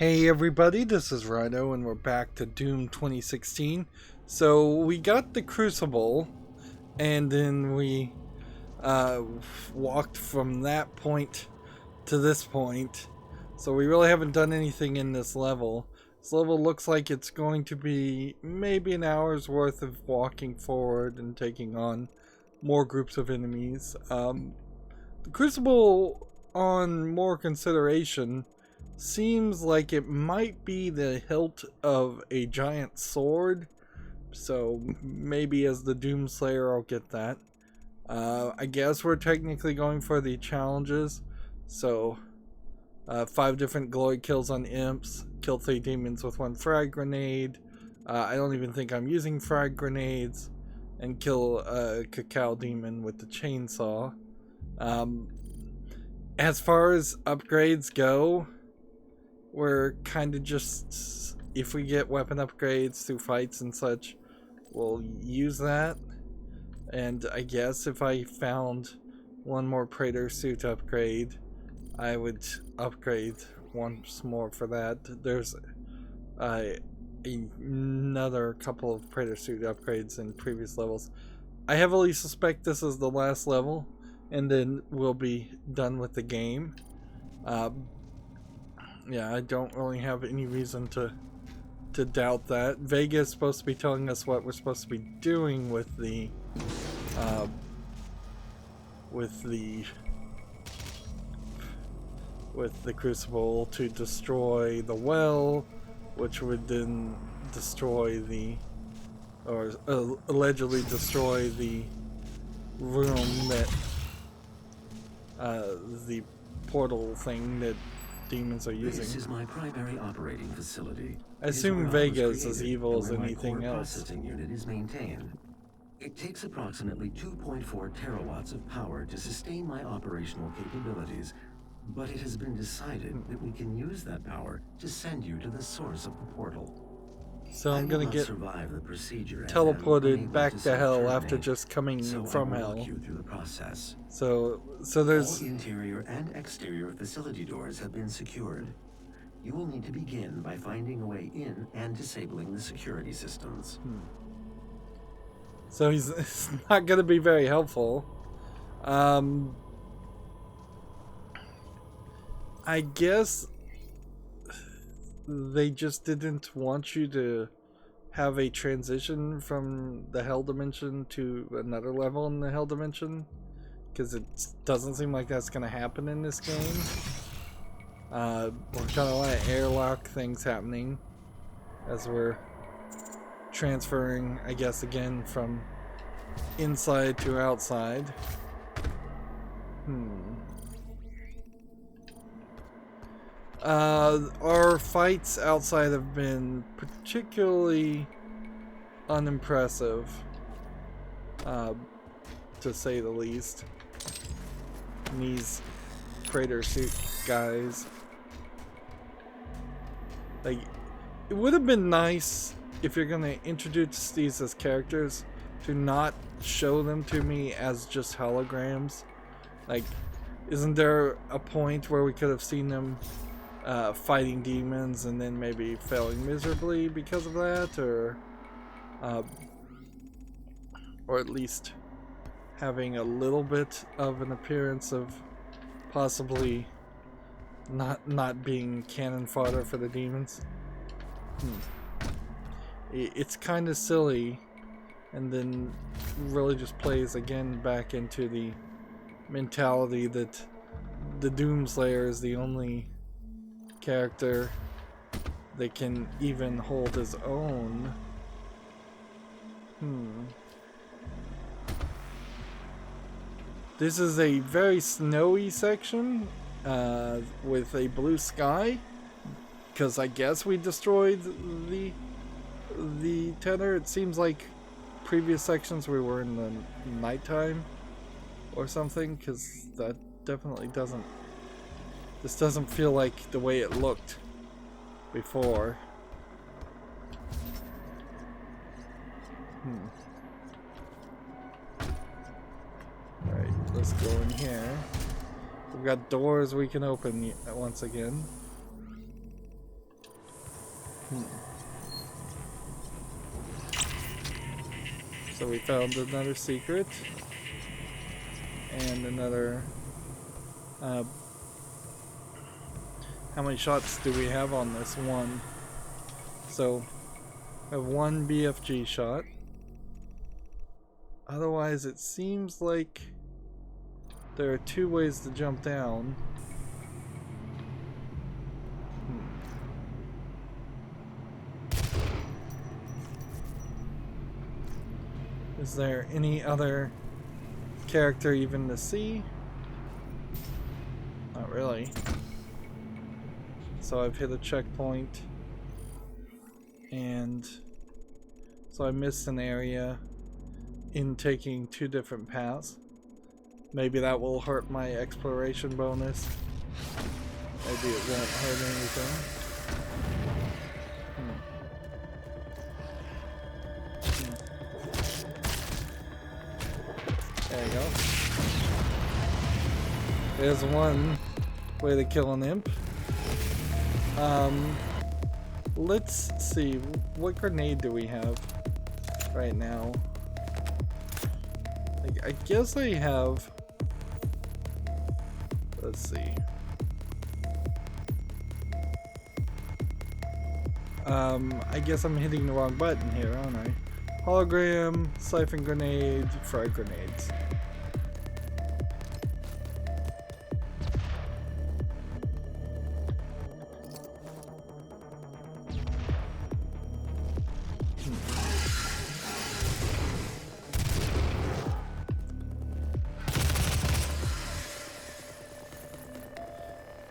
Hey everybody, this is Rydo and we're back to Doom 2016. So we got the Crucible and then we walked from that point to this point. So we really haven't done anything in this level. This level looks like it's going to be maybe an hour's worth of walking forward and taking on more groups of enemies. The Crucible, on more consideration, seems like it might be the hilt of a giant sword, so maybe as the Doomslayer I'll get that. I guess we're technically going for the challenges, so 5 different glory kills on imps, kill 3 demons with 1 frag grenade, I don't even think I'm using frag grenades, and kill a cacao demon with the chainsaw. As far as upgrades go, we're kind of just, if we get weapon upgrades through fights and such, we'll use that. And I guess if I found one more Praetor suit upgrade, I would upgrade once more for that. There's another couple of Praetor suit upgrades in previous levels. I heavily suspect this is the last level, and then we'll be done with the game. Yeah, I don't really have any reason to doubt that. Vega is supposed to be telling us what we're supposed to be doing with the Crucible to destroy the well, which would then destroy the, or allegedly destroy the room that the portal thing that demons are using. This is my primary operating facility. I assume Vega is as evil as anything else. Processing unit is maintained. It takes approximately 2.4 terawatts of power to sustain my operational capabilities, but it has been decided that we can use that power to send you to the source of the portal. So I'm gonna get survive the procedure teleported back to hell after just coming from hell. You through the process. So there's all interior and exterior facility doors have been secured. You will need to begin by finding a way in and disabling the security systems. So it's not gonna be very helpful. I guess they just didn't want you to have a transition from the hell dimension to another level in the hell dimension, because it doesn't seem like that's going to happen in this game. We're kind of like airlock things happening as we're transferring, I guess, again from inside to outside. Our fights outside have been particularly unimpressive, to say the least. And these Praetor suit guys, like, it would have been nice if you're gonna introduce these as characters to not show them to me as just holograms. Like, isn't there a point where we could have seen them fighting demons and then maybe failing miserably because of that, or at least having a little bit of an appearance of possibly not being cannon fodder for the demons? It's kind of silly, and then really just plays again back into the mentality that the Doomslayer is the only character that can even hold his own. This is a very snowy section with a blue sky, because I guess we destroyed the tenor. It seems like previous sections we were in the nighttime or something, because that definitely doesn't, this doesn't feel like the way it looked before. Alright, let's go in here. We've got doors we can open once again. So we found another secret. And another... how many shots do we have on this? One. So, I have one BFG shot. Otherwise, it seems like there are two ways to jump down. Is there any other character even to see? Not really. So I've hit a checkpoint. And so I missed an area in taking two different paths. Maybe that will hurt my exploration bonus. Maybe it won't hurt anything. There you go. There's one way to kill an imp. Let's see, what grenade do we have right now? I guess I have... Let's see. I guess I'm hitting the wrong button here, aren't I? Hologram, siphon grenade, frag grenades.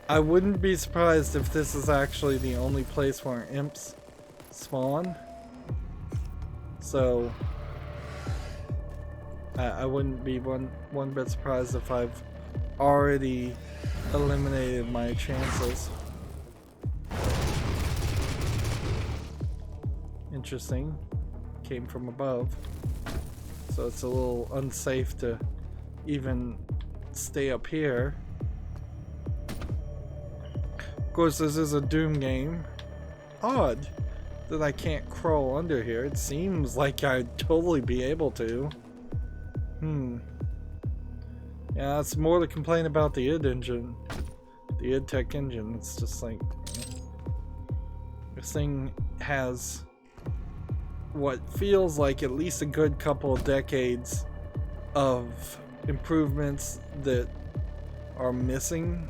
I wouldn't be surprised if this is actually the only place where imps spawn. So I wouldn't be one bit surprised if I've already eliminated my chances. Interesting. Came from above. So it's a little unsafe to even stay up here. Of course, this is a Doom game. Odd that I can't crawl under here. It seems like I'd totally be able to. Yeah, it's more to complain about the id engine. The id tech engine. It's just like... This thing has what feels like at least a good couple of decades of improvements that are missing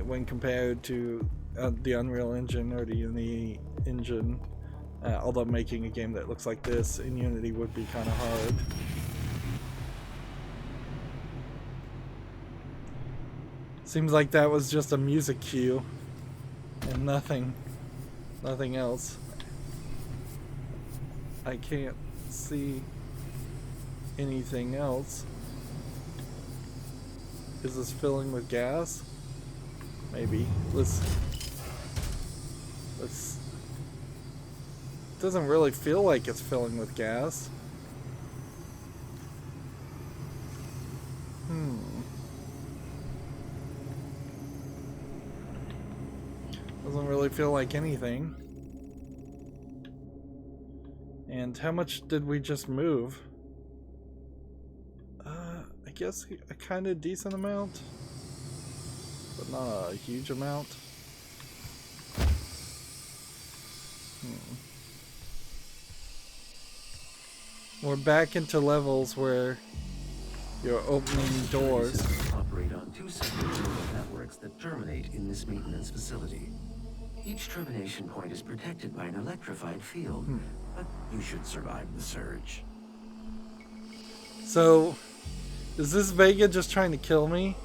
when compared to the Unreal Engine or the Unity engine. Although making a game that looks like this in Unity would be kind of hard. Seems like that was just a music cue and nothing else. I can't see anything else. Is this filling with gas? Maybe. Let's... Doesn't really feel like it's filling with gas. Doesn't really feel like anything. And how much did we just move? I guess a kind of decent amount, but not a huge amount. We're back into levels where you're opening doors. Operate on two separate neural networks that terminate in this maintenance facility. Each termination point is protected by an electrified field, but you should survive the surge. So, is this Vega just trying to kill me?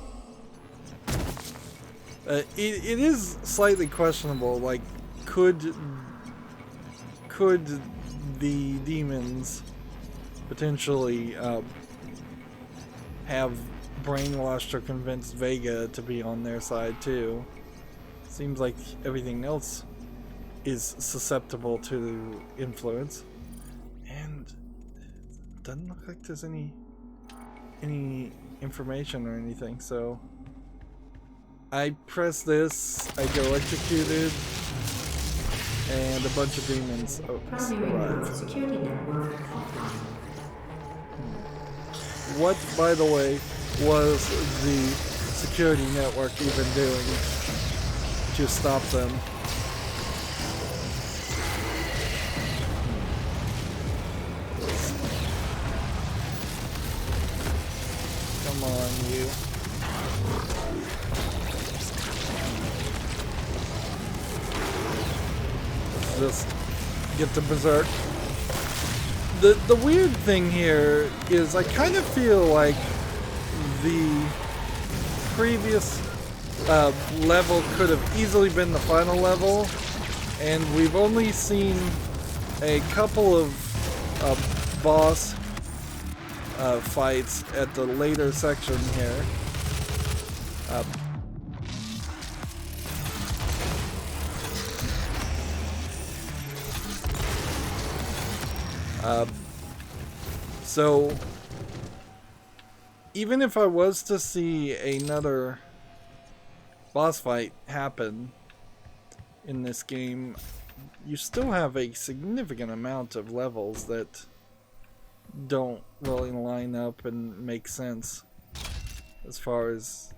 It is slightly questionable. Like, could the demons potentially have brainwashed or convinced Vega to be on their side too? Seems like everything else is susceptible to influence, and it doesn't look like there's any information or anything. So I press this, I get electrocuted. and a bunch of demons arrive. Security network offline. What, by the way, was the security network even doing to stop them? Come on, you. Let's just get to Berserk. The weird thing here is I kind of feel like the previous level could have easily been the final level, and we've only seen a couple of boss fights at the later section here. So even if I was to see another boss fight happen in this game, you still have a significant amount of levels that don't really line up and make sense as far as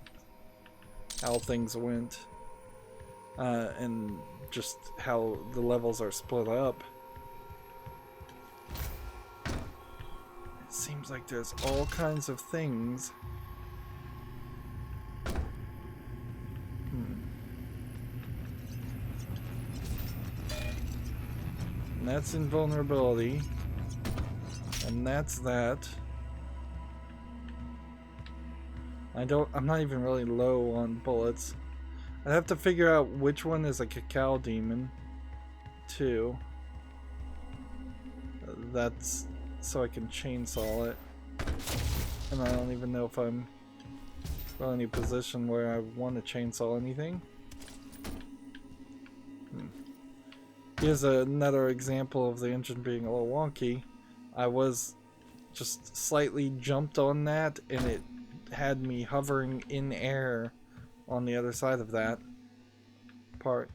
how things went, and just how the levels are split up. It seems like there's all kinds of things. And that's invulnerability. And that's that. I'm not even really low on bullets. I have to figure out which one is a cacao demon too. That's so I can chainsaw it. And I don't even know if I'm in any position where I want to chainsaw anything. Here's another example of the engine being a little wonky. I was just slightly jumped on that, and it had me hovering in air on the other side of that part.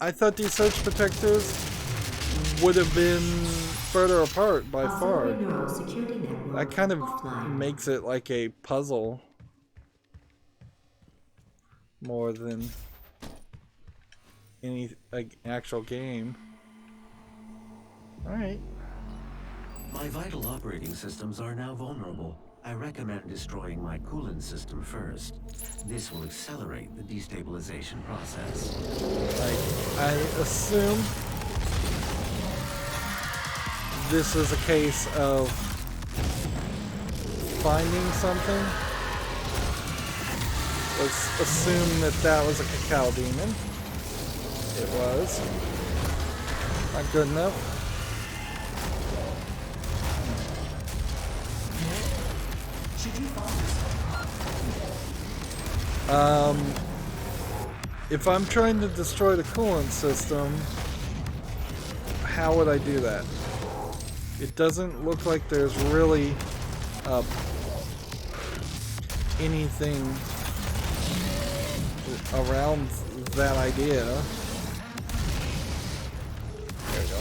I thought these surge protectors would have been further apart by far. That kind of makes it like a puzzle more than any actual game. Alright. My vital operating systems are now vulnerable. I recommend destroying my coolant system first. This will accelerate the destabilization process. I assume this is a case of finding something. Let's assume that that was a cacao demon. It was. Not good enough. If I'm trying to destroy the coolant system, how would I do that? It doesn't look like there's really anything around that idea. There we go.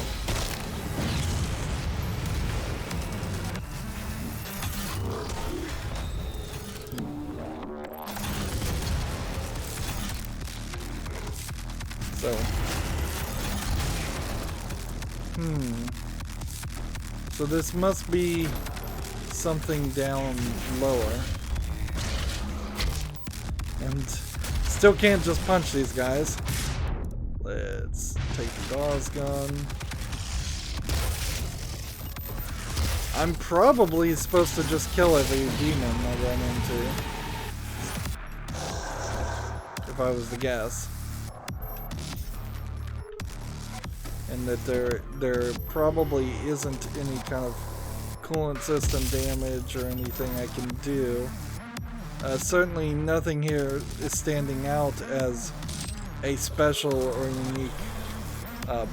So, so this must be something down lower. And still can't just punch these guys. Let's take the Dawes gun. I'm probably supposed to just kill every demon I run into, if I was to guess. And that there probably isn't any kind of coolant system damage or anything I can do. Certainly nothing here is standing out as a special or unique. Can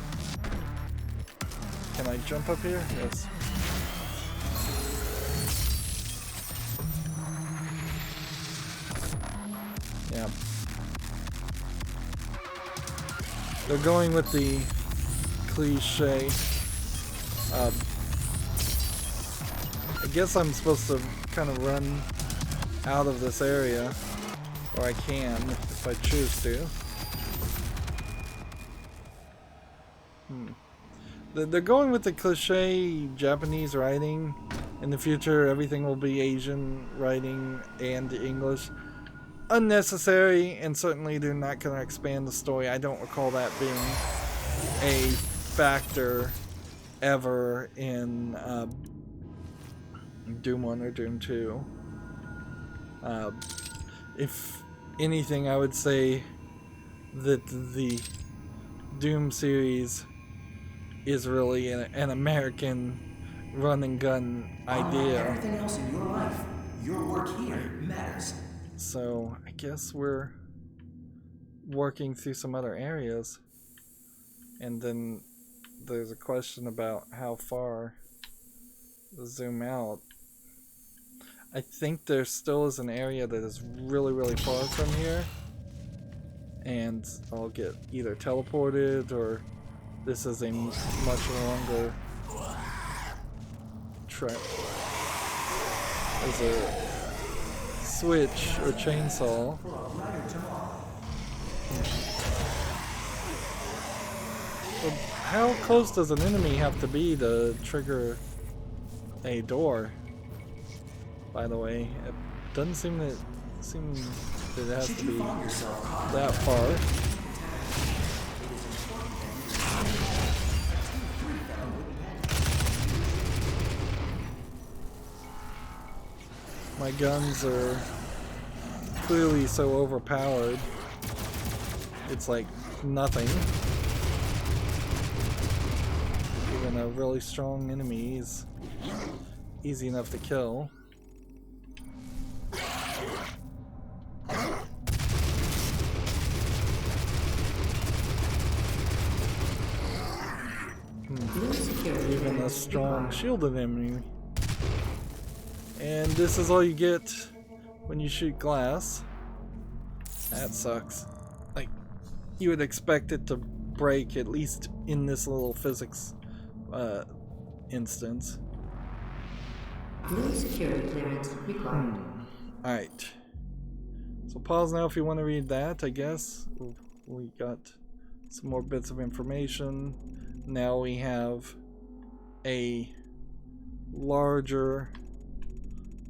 I jump up here? Yes. Yeah. They're going with the cliche. I guess I'm supposed to kind of run out of this area, or I can if I choose to. They're going with the cliche Japanese writing. In the future, everything will be Asian writing and English. Unnecessary, and certainly they're not going to expand the story. I don't recall that being a factor ever in Doom 1 or Doom 2. If anything, I would say that the Doom series is really an American run and gun idea. Everything else in your life, your work here matters. So I guess we're working through some other areas, and then there's a question about how far to zoom out. I think there still is an area that is really, really far from here, and I'll get either teleported or this is a much longer trek. There's a switch or chainsaw. But how close does an enemy have to be to trigger a door? By the way, it doesn't seem that it has to be that far. My guns are clearly so overpowered. It's like nothing. Even a really strong enemy is easy enough to kill. Even a strong shielded enemy. And this is all you get when you shoot glass. That sucks. Like, you would expect it to break, at least in this little physics instance. No security clearance required. Alright. So pause now if you want to read that, I guess. We got some more bits of information. Now we have a larger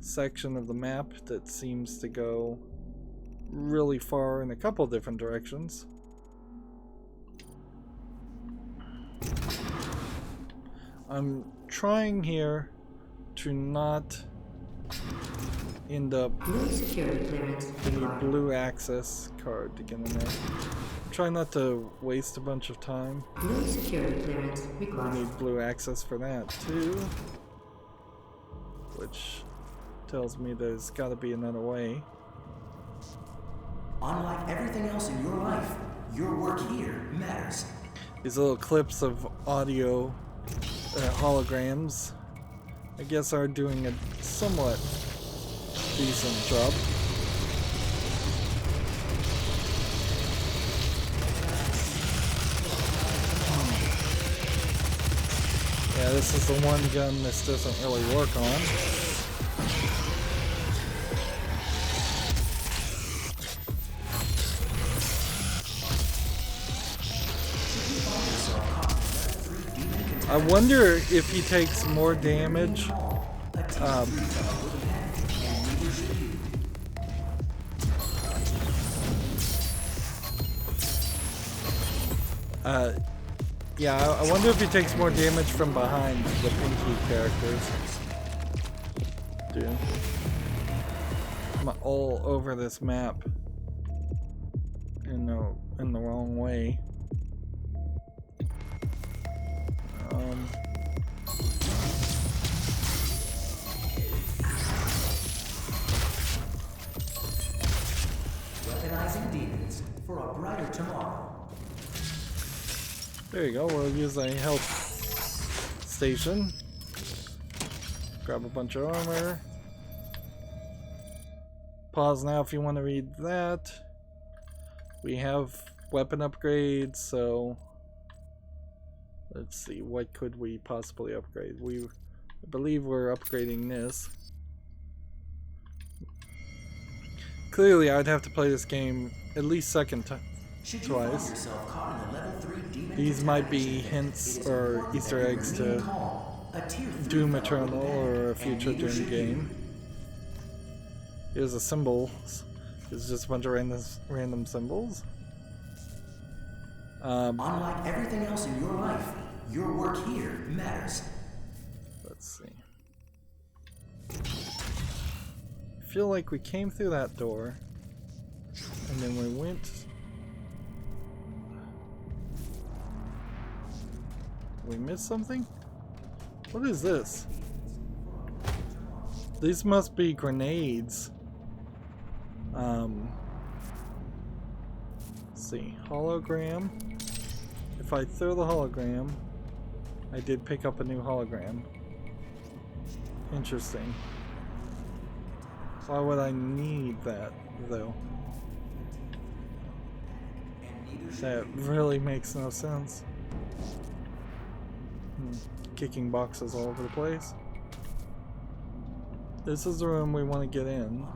section of the map that seems to go really far in a couple different directions. I'm trying here to not end up any blue access card to get in there. I'm trying not to waste a bunch of time. No security clearance required. We need blue access for that too, which tells me there's got to be another way. Unlike everything else in your life, your work here matters. These little clips of audio holograms, I guess, are doing a somewhat decent job. Yeah, this is the one gun this doesn't really work on. I wonder if he takes more damage. Yeah, I wonder if he takes more damage from behind the pinky characters. Dude. I'm all over this map in the wrong way. Weaponizing demons for a brighter tomorrow. There you go, we'll use a health station. Grab a bunch of armor. Pause now if you want to read that. We have weapon upgrades, so let's see, what could we possibly upgrade? I believe we're upgrading this. Clearly, I'd have to play this game at least twice. These might be hints or Easter eggs to Doom Eternal or a future Doom game. Here's a symbol. It's just a bunch of random symbols. Unlike everything else in your life, your work here matters. Let's see. I feel like we came through that door, and then we went. We missed something? What is this? These must be grenades. Let's see. Hologram. If I throw the hologram, I did pick up a new hologram. Interesting. Why would I need that, though? That really makes no sense. Kicking boxes all over the place. This is the room we want to get in.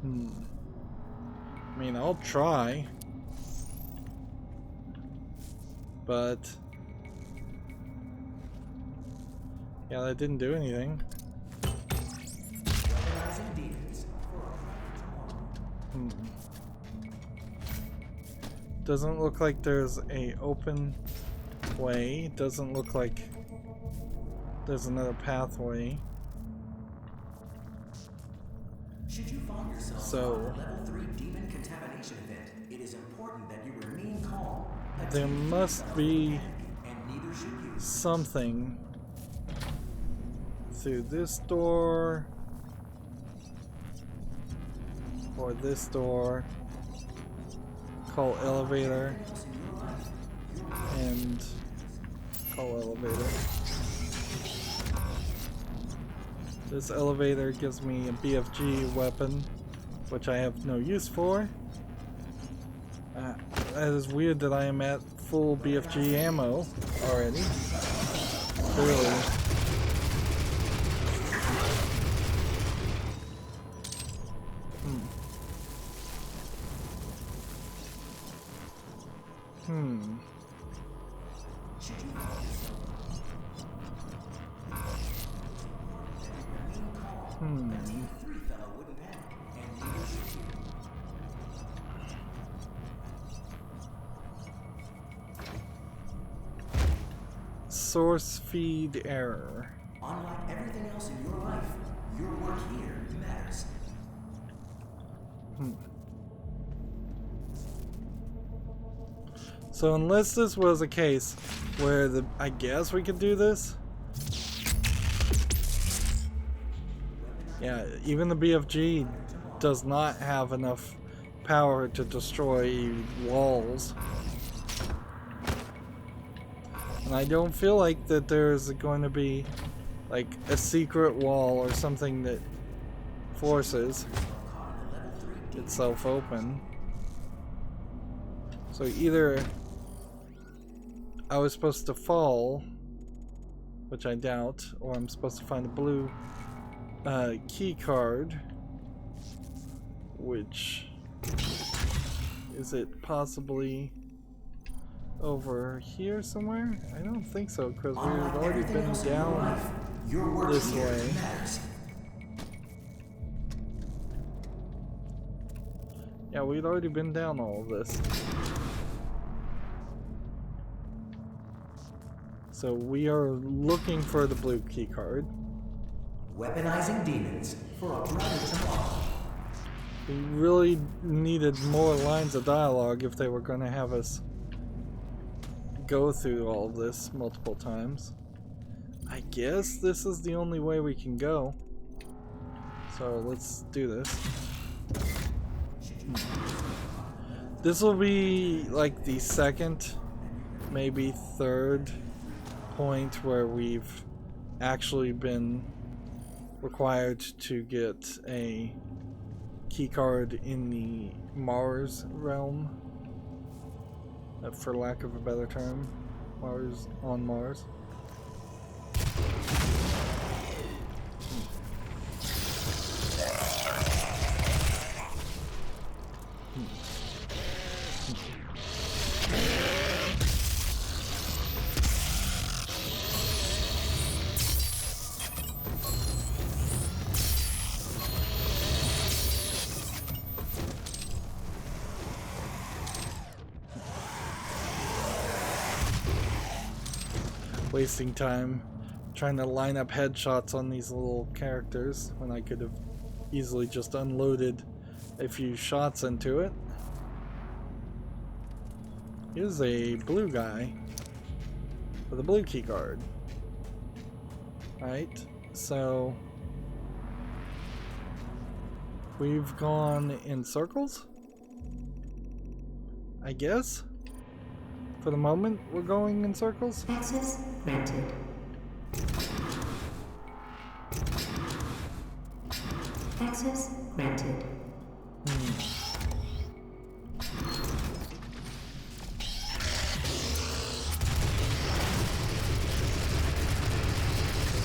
I mean, I'll try. But yeah, that didn't do anything. Doesn't look like there's a open way. Doesn't look like there's another pathway. Should you find yourself So in a level 3 demon contamination event, it is important that you remain calm. There must be And neither should you. something through this door or this door. Call elevator and call elevator. This elevator gives me a BFG weapon, which I have no use for. That is weird that I am at full BFG ammo already. Clearly. Source feed error. Unlike everything else in your life, your work here matters. So unless this was a case where I guess we could do this. Yeah, even the BFG does not have enough power to destroy walls. And I don't feel like that there's going to be like a secret wall or something that forces itself open. So either I was supposed to fall, which I doubt, or I'm supposed to find a blue key card, which is it possibly over here somewhere? I don't think so, because we've already been down this way. Yeah, we'd already been down all of this. So we are looking for the blue key card. Weaponizing demons for a brighter tomorrow. We really needed more lines of dialogue if they were going to have us go through all of this multiple times. I guess this is the only way we can go. So let's do this. This will be like the second, maybe third point where we've actually been required to get a key card in the Mars realm, for lack of a better term. Mars on Mars. Wasting time trying to line up headshots on these little characters when I could have easily just unloaded a few shots into it. Here's a blue guy with a blue key card. Right, so we've gone in circles, I guess. For the moment, we're going in circles. Access granted. Access granted.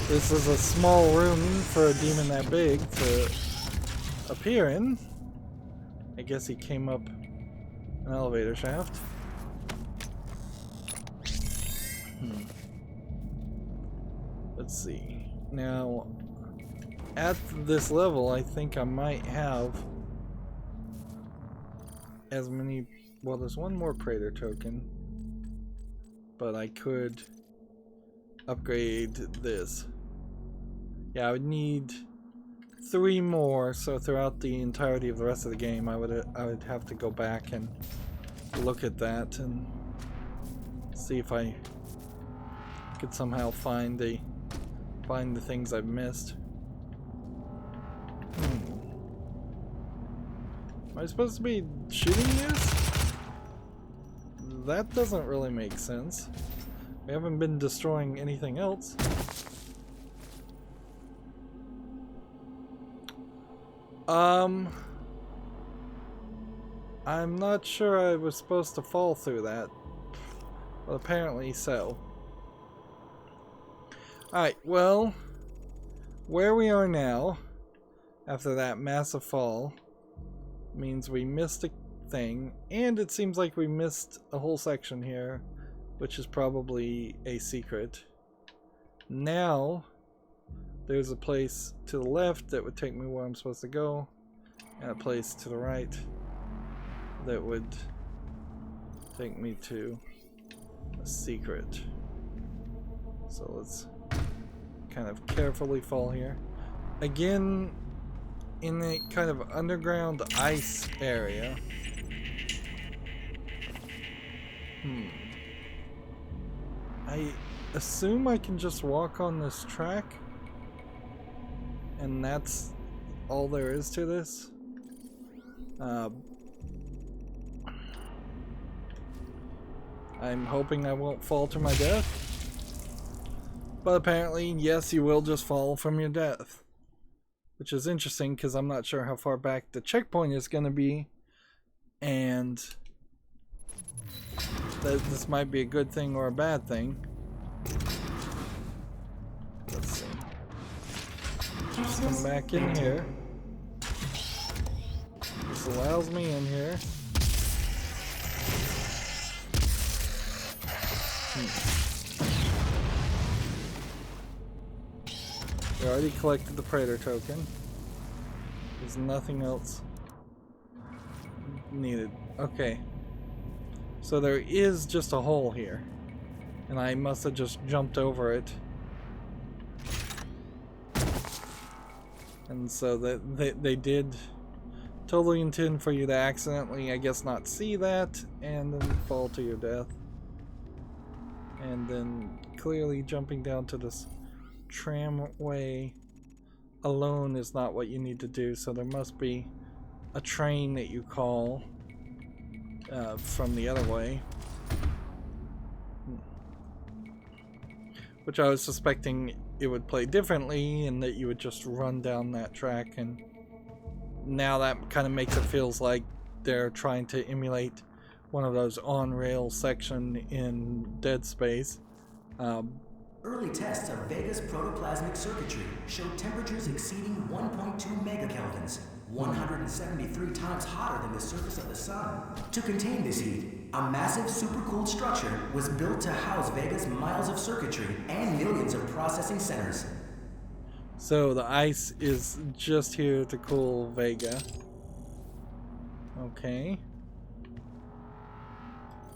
This is a small room for a demon that big to appear in. I guess he came up an elevator shaft. Let's see. Now, at this level, I think I might have as many. Well, there's one more Praetor token, but I could upgrade this. Yeah, I would need 3 more. So throughout the entirety of the rest of the game, I would have to go back and look at that and see if I could somehow find the things I've missed. Am I supposed to be shooting this? That doesn't really make sense. We haven't been destroying anything else. I'm not sure I was supposed to fall through that, but apparently so. Alright, well, where we are now, after that massive fall, means we missed a thing, and it seems like we missed a whole section here, which is probably a secret. Now, there's a place to the left that would take me where I'm supposed to go, and a place to the right that would take me to a secret. So let's kind of carefully fall here. Again, in a kind of underground ice area. I assume I can just walk on this track, and that's all there is to this. I'm hoping I won't fall to my death. But apparently, yes, you will just fall from your death. Which is interesting because I'm not sure how far back the checkpoint is going to be. And this might be a good thing or a bad thing. Let's see. Just come back in here. This allows me in here. We already collected the Praetor token. There's nothing else needed. Okay. So there is just a hole here. And I must have just jumped over it. And so they did totally intend for you to accidentally, I guess, not see that and then fall to your death. And then clearly jumping down to this tramway alone is not what you need to do, so there must be a train that you call from the other way, which I was suspecting it would play differently and that you would just run down that track and now that kind of makes it feels like they're trying to emulate one of those on-rail section in Dead Space. Early tests of Vega's protoplasmic circuitry showed temperatures exceeding 1.2 megakelvins, 173 times hotter than the surface of the sun. To contain this heat, a massive supercooled structure was built to house Vega's miles of circuitry and millions of processing centers. So the ice is just here to cool Vega. Okay.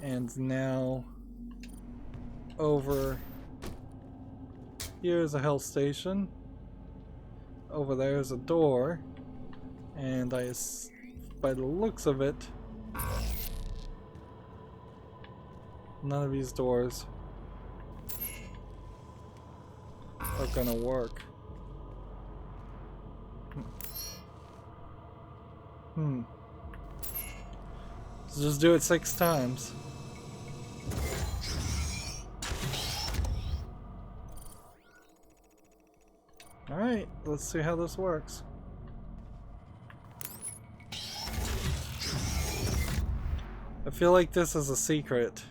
And now over here's a health station. Over there is a door. And by the looks of it, none of these doors are gonna work. So just do it 6 times. Alright, let's see how this works. I feel like this is a secret.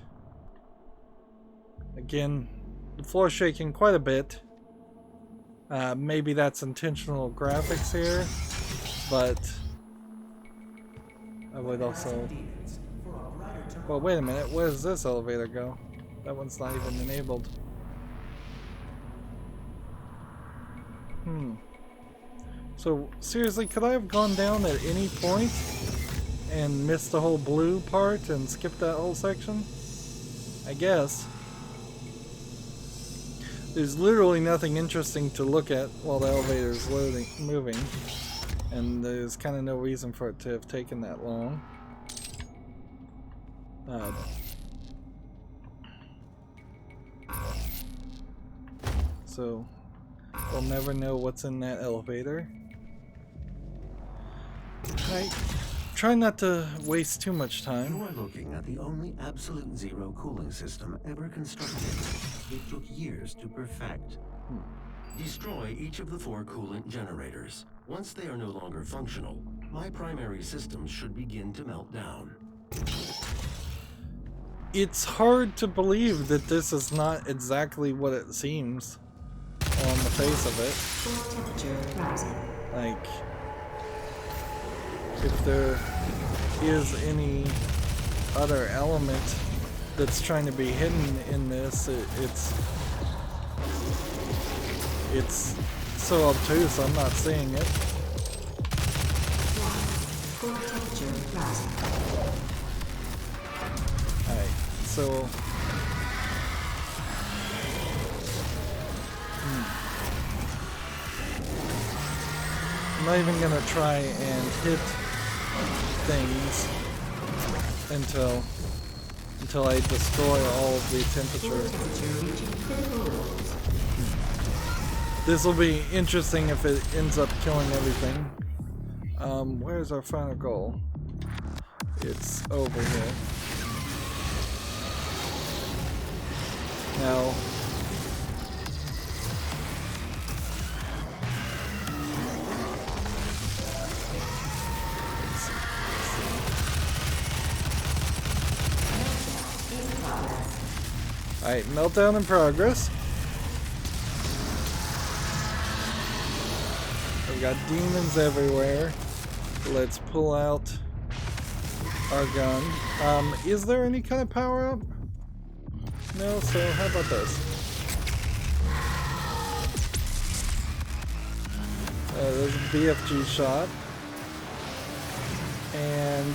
Again, the floor's shaking quite a bit. Maybe that's intentional graphics here, but I would also... Well, wait a minute, where does this elevator go? That one's not even enabled. So, seriously, could I have gone down at any point and missed the whole blue part and skipped that whole section? I guess. There's literally nothing interesting to look at while the elevator is moving. And there's kind of no reason for it to have taken that long. So, we'll never know what's in that elevator. I try not to waste too much time. You are looking at the only absolute zero cooling system ever constructed. It took years to perfect. Destroy each of the 4 coolant generators. Once they are no longer functional, my primary systems should begin to melt down. It's hard to believe that this is not exactly what it seems on the face of it. Like, if there is any other element that's trying to be hidden in this, it's so obtuse I'm not seeing it. Alright, so I'm not even gonna try and hit things until I destroy all of the temperature. This will be interesting if it ends up killing everything. Where's our final goal? It's over here. Now, alright, meltdown in progress. We've got demons everywhere. Let's pull out our gun. Is there any kind of power up? No, so how about this? There's a BFG shot. And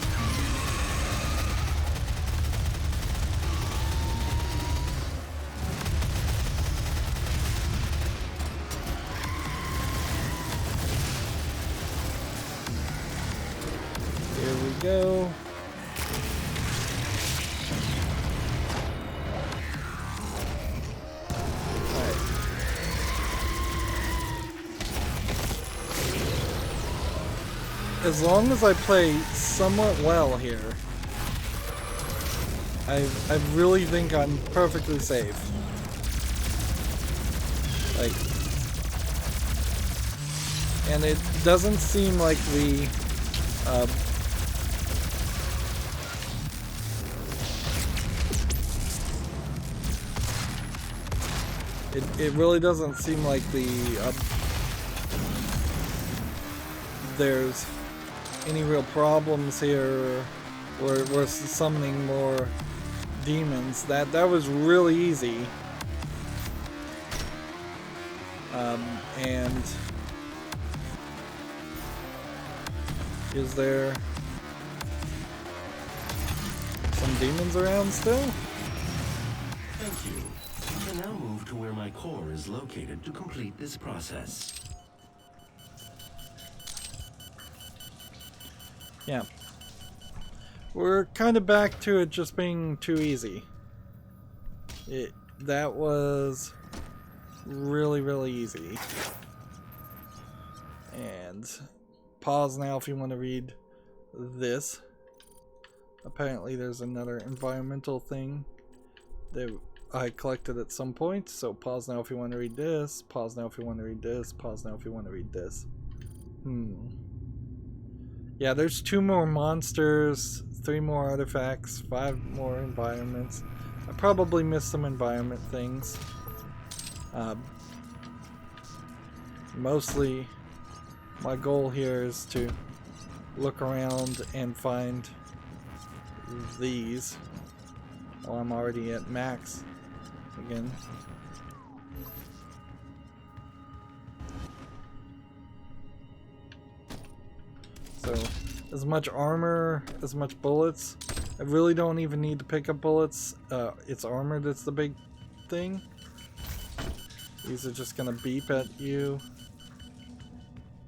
here we go. As long as I play somewhat well here, I really think I'm perfectly safe. Like, and it doesn't seem like the It really doesn't seem like there's any real problems here. We're summoning more demons. That was really easy. And is there some demons around still? Thank you. You can now move to where my core is located to complete this process. Yeah. We're kind of back to it just being too easy. That was really, really easy. And pause now if you want to read this. Apparently there's another environmental thing that I collected at some point, so pause now if you want to read this, pause now if you want to read this, pause now if you want to read this. Yeah, there's 2 more monsters, 3 more artifacts, 5 more environments. I probably missed some environment things. Mostly my goal here is to look around and find these. Oh, I'm already at max again. So, as much armor, as much bullets. I really don't even need to pick up bullets. It's armor that's the big thing. These are just gonna beep at you.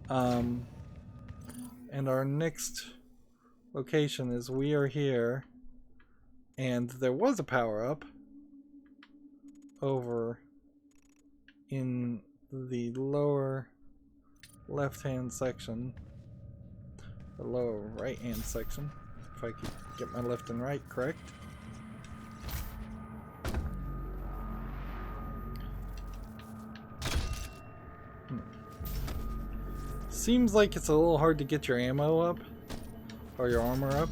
And our next location is we are here. And there was a power-up over in the lower left-hand section. The lower right-hand section, if I could get my left and right correct. Seems like it's a little hard to get your ammo up, or your armor up.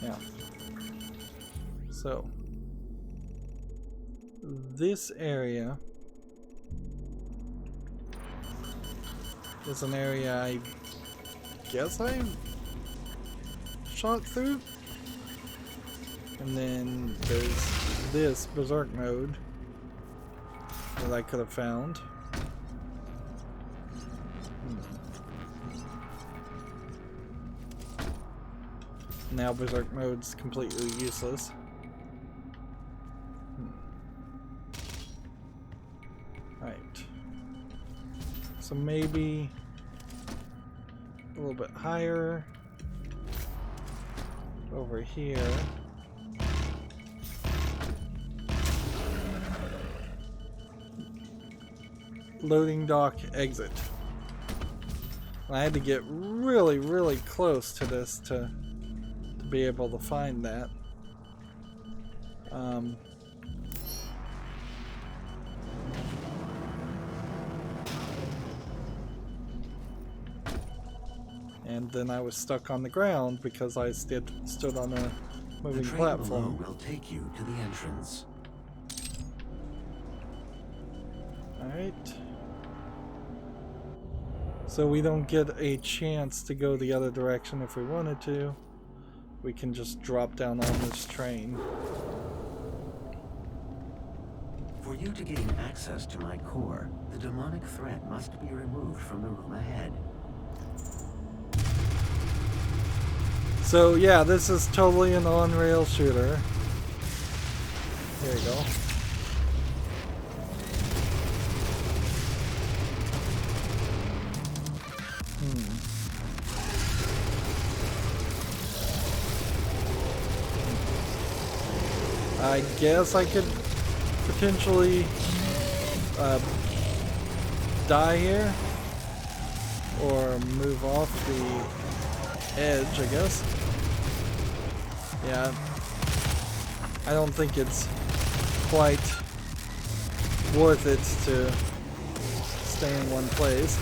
Yeah. So, this area is an area I guess I shot through. And then there's this berserk mode that I could have found. Now berserk mode's completely useless. Right. So maybe a little bit higher over here. Loading dock exit. I had to get really, really close to this to be able to find that. And then I was stuck on the ground because I stood on a moving platform. The train below will take you to the entrance. Alright. So we don't get a chance to go the other direction if we wanted to. We can just drop down on this train. For you to gain access to my core, the demonic threat must be removed from the room ahead. So yeah, this is totally an on-rail shooter. Here you go. I guess I could potentially die here or move off the edge, I guess. Yeah, I don't think it's quite worth it to stay in one place.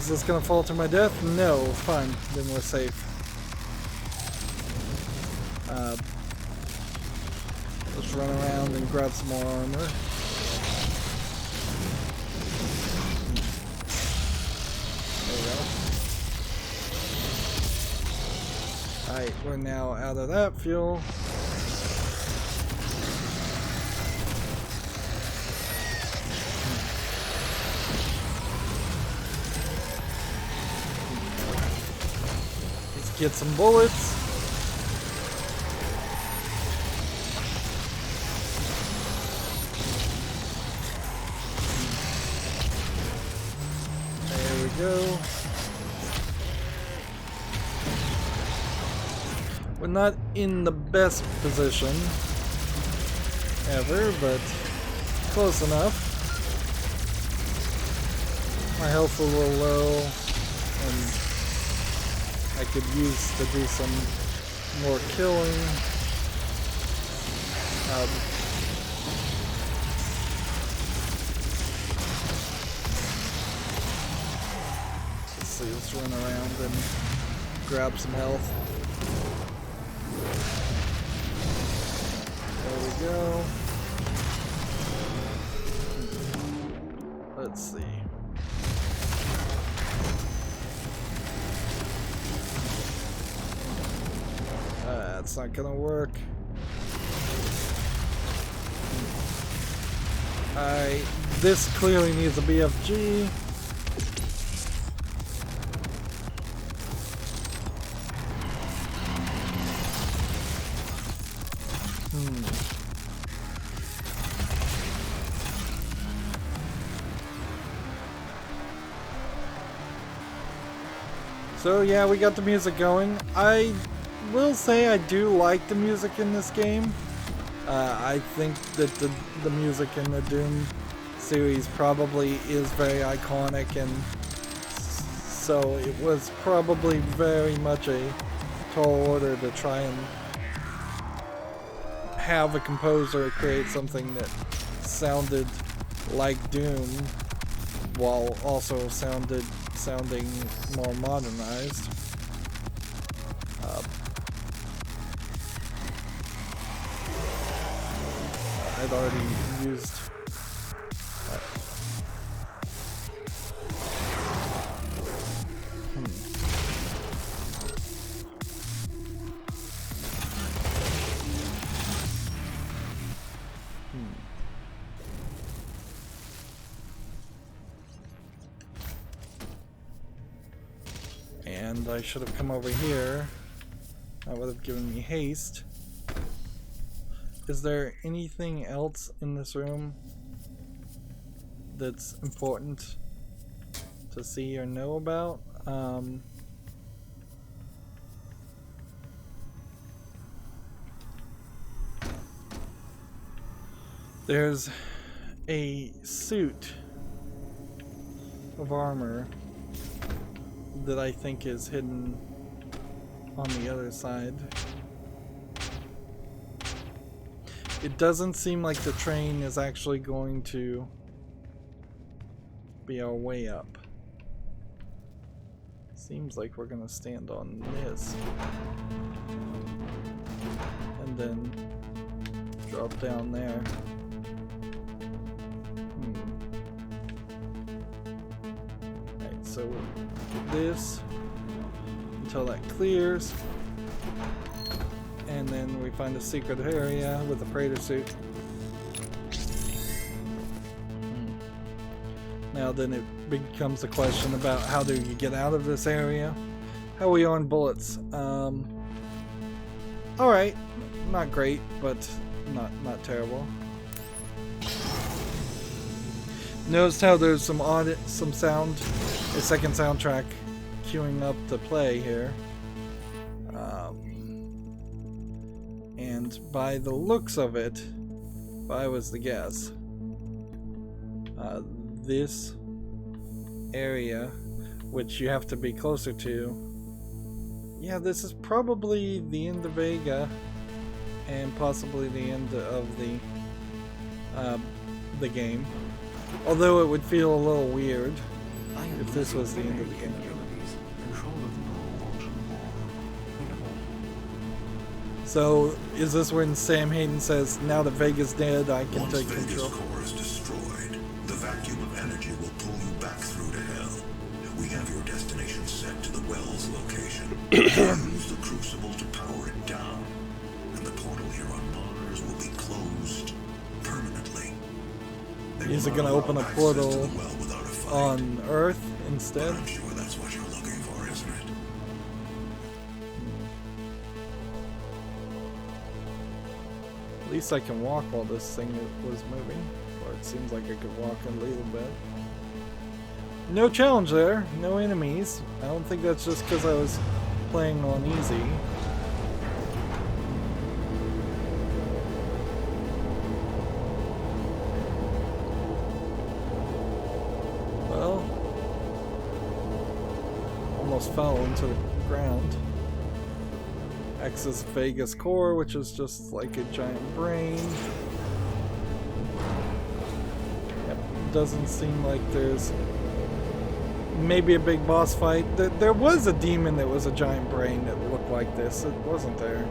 Is this gonna fall to my death? No. Fine. Then we're safe. Let's run around and grab some more armor. There we go. Alright, we're now out of that fuel. Let's get some bullets. There we go. We're not in the best position ever, but close enough. My health's a little low, and I could use to do some more killing. Let's see, let's run around and grab some health. There we go. Let's see. That's not gonna work. This clearly needs a BFG. So yeah, we got the music going. I will say I do like the music in this game. I think that the music in the Doom series probably is very iconic, and so it was probably very much a tall order to try and have a composer create something that sounded like Doom while also sounding more modernized. I'd already used and I should have come over here. That would have given me haste. Is there anything else in this room that's important to see or know about? There's a suit of armor that I think is hidden on the other side. It doesn't seem like the train is actually going to be our way up. Seems like we're gonna stand on this and then drop down there. Alright, so get this until that clears. And then we find a secret area with a freighter suit. Now then it becomes a question about how do you get out of this area? How are we on bullets? Alright, not great, but not terrible. Noticed how there's some sound, a second soundtrack queuing up to play here. And by the looks of it, if I was to guess, this area, which you have to be closer to, yeah, this is probably the end of Vega, and possibly the end of the game. Although it would feel a little weird. I if this was the end of the game. Control of the So, is this when Sam Hayden says, now that Vega's dead, I can take Once control? Vega's core is destroyed, the vacuum of energy will pull you back through to hell. We have your destination set to the well's location. Use the crucible to power it down, and the portal here on Mars will be closed permanently. Is it going to open a portal on Earth instead? I'm sure that's what you're looking for, isn't it? At least I can walk while this thing was moving. Or it seems like I could walk a little bit. No challenge there. No enemies. I don't think that's just because I was playing on easy. Well, almost fell into the ground. Access Vega's core, which is just like a giant brain. Yep, doesn't seem like there's maybe a big boss fight. There was a demon that was a giant brain that looked like this. It wasn't there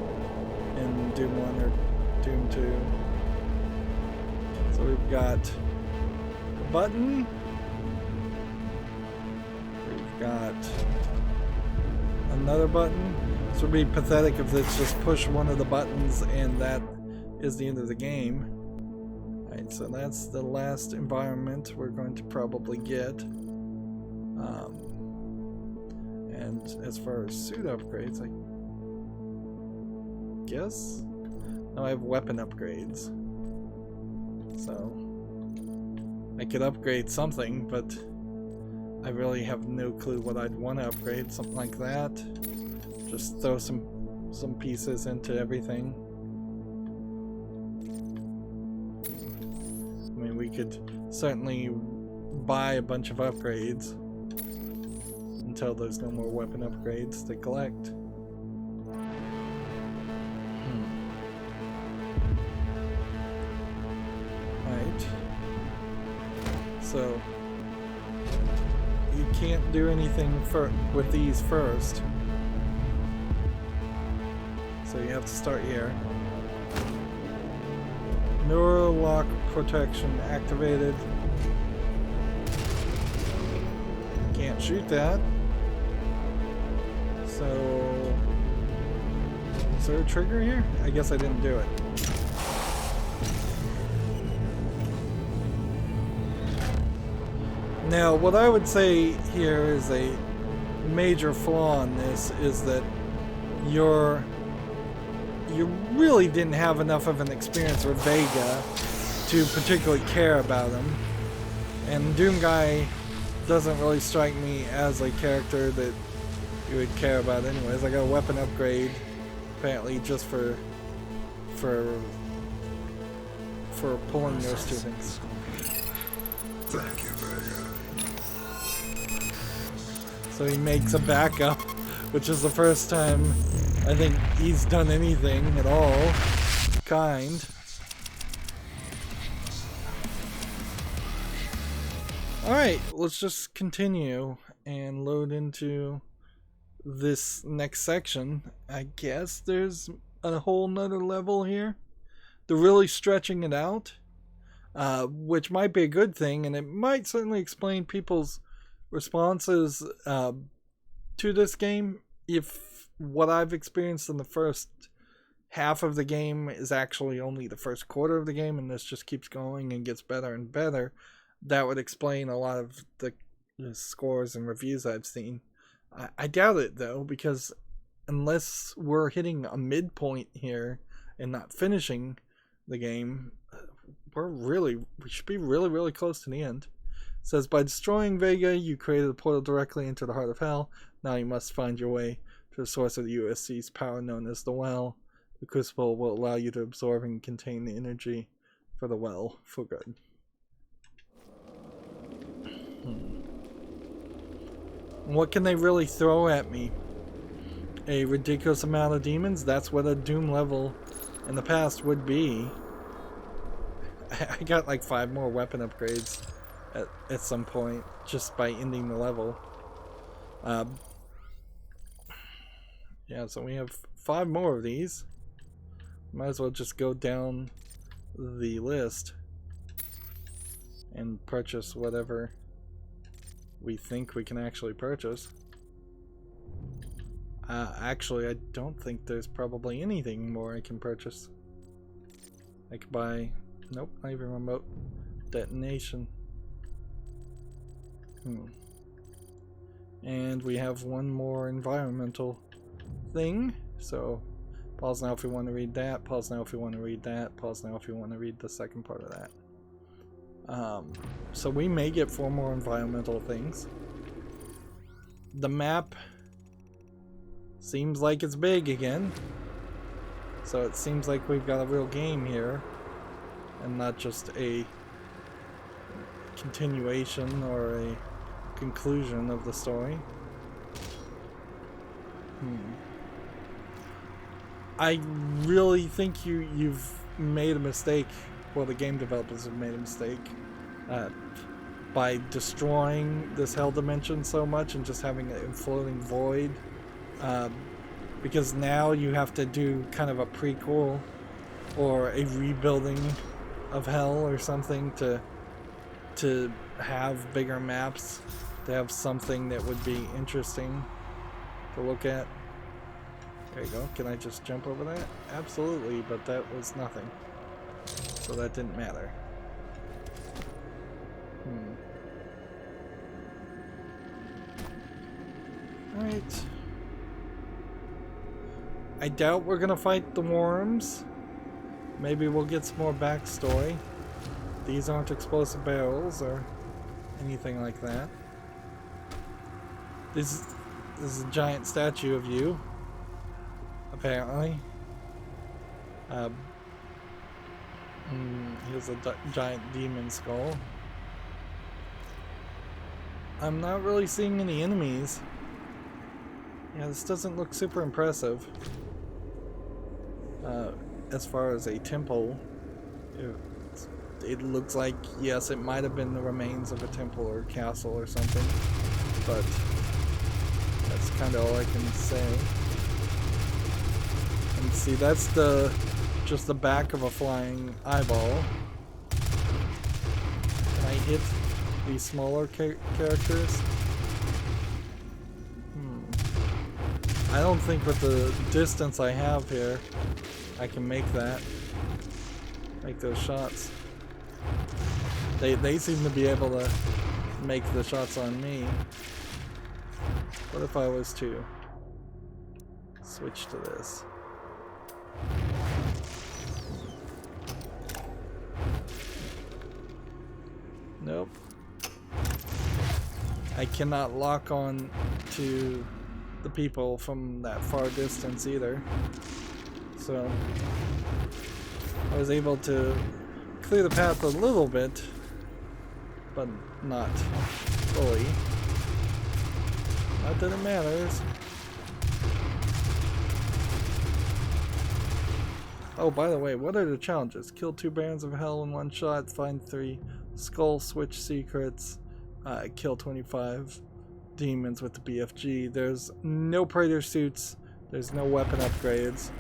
in Doom 1 or Doom 2. So we've got a button. We've got another button. This would be pathetic if it's just push one of the buttons and that is the end of the game. Alright, so that's the last environment we're going to probably get. And as far as suit upgrades, I guess? No, I have weapon upgrades. So I could upgrade something, but I really have no clue what I'd want to upgrade. Something like that. Just throw some pieces into everything. I mean, we could certainly buy a bunch of upgrades until there's no more weapon upgrades to collect. Right. So you can't do anything with these first. So you have to start here. Neural lock protection activated. Can't shoot that. So is there a trigger here? I guess I didn't do it. Now, what I would say here is a major flaw in this is that you really didn't have enough of an experience with Vega to particularly care about him. And Doom Guy doesn't really strike me as a character that you would care about anyways. I got a weapon upgrade apparently just for pulling those two things. Thank you, Vega. So he makes a backup, which is the first time I think he's done anything at all. Kind. Alright, let's just continue and load into this next section. I guess there's a whole nother level here. They're really stretching it out, which might be a good thing, and it might certainly explain people's responses to this game if what I've experienced in the first half of the game is actually only the first quarter of the game and this just keeps going and gets better and better. That would explain a lot of the scores and reviews I've seen. I doubt it though, because unless we're hitting a midpoint here and not finishing the game, we should be really close to the end. It says, by destroying Vega, you created a portal directly into the heart of hell. Now you must find your way to the source of the USC's power known as the well. The crucible will allow you to absorb and contain the energy for the well for good. What can they really throw at me? A ridiculous amount of demons? That's what a Doom level in the past would be. I got like 5 more weapon upgrades at some point just by ending the level. Yeah, so we have 5 more of these. Might as well just go down the list and purchase whatever we think we can actually purchase. Actually, I don't think there's probably anything more I can purchase. I could buy... Nope, not even remote detonation. And we have one more environmental thing, so pause now if you want to read that, pause now if you want to read that, pause now if you want to read the second part of that. So we may get 4 more environmental things. The map seems like it's big again, so it seems like we've got a real game here and not just a continuation or a conclusion of the story. I really think you've made a mistake, well, the game developers have made a mistake by destroying this hell dimension so much and just having a floating void, because now you have to do kind of a prequel or a rebuilding of hell or something to have bigger maps, to have something that would be interesting to look at. There you go. Can I just jump over that? Absolutely, but that was nothing. So that didn't matter. Alright. I doubt we're gonna fight the worms. Maybe we'll get some more backstory. These aren't explosive barrels or anything like that. This is a giant statue of you, apparently. Here's a giant demon skull. I'm not really seeing any enemies. Yeah, this doesn't look super impressive. As far as a temple, it looks like, yes, it might have been the remains of a temple or castle or something, but that's kind of all I can say. And see, that's just the back of a flying eyeball. Can I hit these smaller characters? I don't think with the distance I have here, I can make those shots. They seem to be able to make the shots on me. What if I was to switch to this? Nope. I cannot lock on to the people from that far distance either. So I was able to clear the path a little bit, but not fully. Not that it matters. Oh, by the way, what are the challenges? Kill 2 Barons of Hell in 1 shot, find 3 Skull Switch secrets, kill 25 demons with the BFG. There's no Praetor suits, there's no weapon upgrades.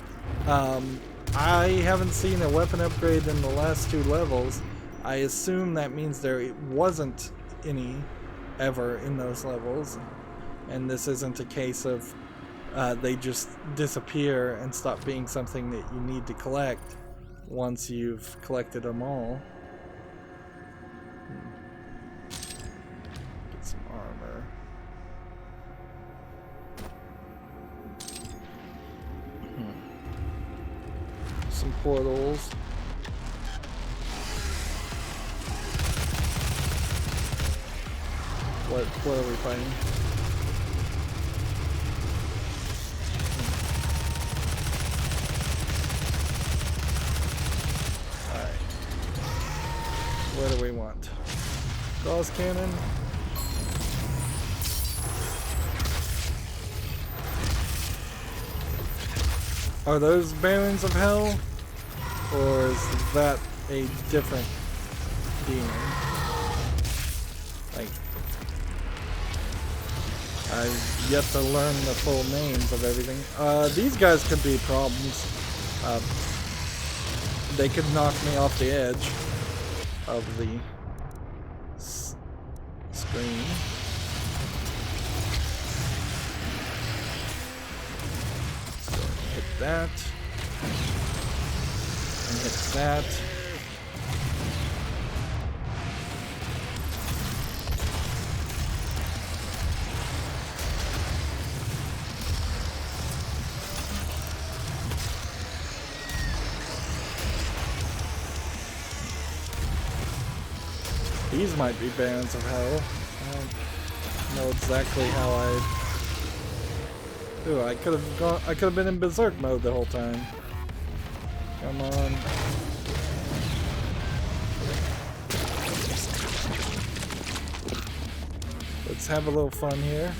I haven't seen a weapon upgrade in the last 2 levels. I assume that means there wasn't any ever in those levels, and this isn't a case of they just disappear and stop being something that you need to collect once you've collected them all. Get some armor. Some portals. What are we fighting? Alright. What do we want? Gauss cannon. Are those Barons of Hell? Or is that a different demon? Like, I've yet to learn the full names of everything. These guys could be problems. They could knock me off the edge of the screen. So hit that. And hit that. These might be bands of hell. I don't know exactly how Ooh, I could have been in berserk mode the whole time. Come on. Let's have a little fun here.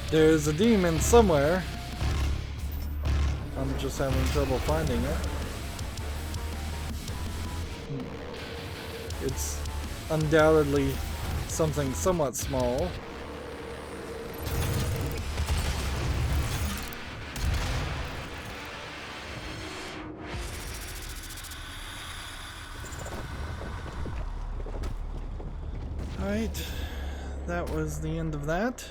There's a demon somewhere. I'm just having trouble finding it. It's undoubtedly something somewhat small. Alright, that was the end of that.